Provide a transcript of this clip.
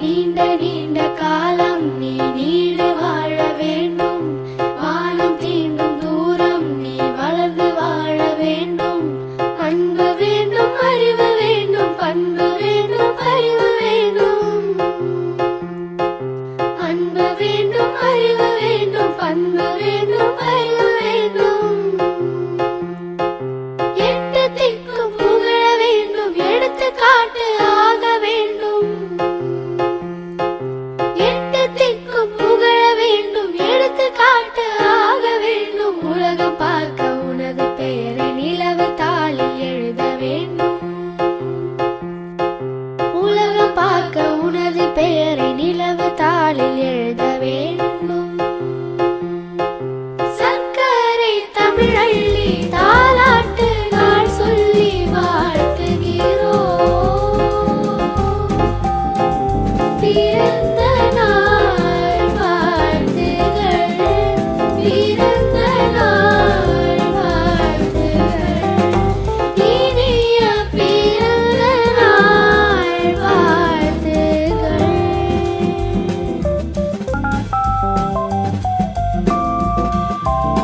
நீண்ட நீண்ட காலம் நீ நீடு வாழ வேண்டும். வானம் தீண்டும் தூரம் நீ வளர்ந்து வாழ வேண்டும். அன்பு வேண்டும், அறிவு வேண்டும், பண்பு வேண்டும், அறிவு வேண்டும். அன்பு வேண்டும், அறிவு வேண்டும், பண்பு வேண்டும், அறிவு வேண்டும். எட்டு திக்கும் புகழ வேண்டும், எடுத்துக்காட்டு ஆக வேண்டும். எட்டு திக்கும் புகழ வேண்டும், எடுத்துக்காட்டு ஆக வேண்டும். உலகம் பார்க்க உனது பெயரை நிலவு தாளில் எழுத வேண்டும். உலகம் பார்க்க உனது பெயரை நிலவு தாளில் எழுத வேண்டும். சர்க்கரை தமிழள்ளி தாலாட்டு நாள் சொல்லி வாழ்த்துகிறோம்.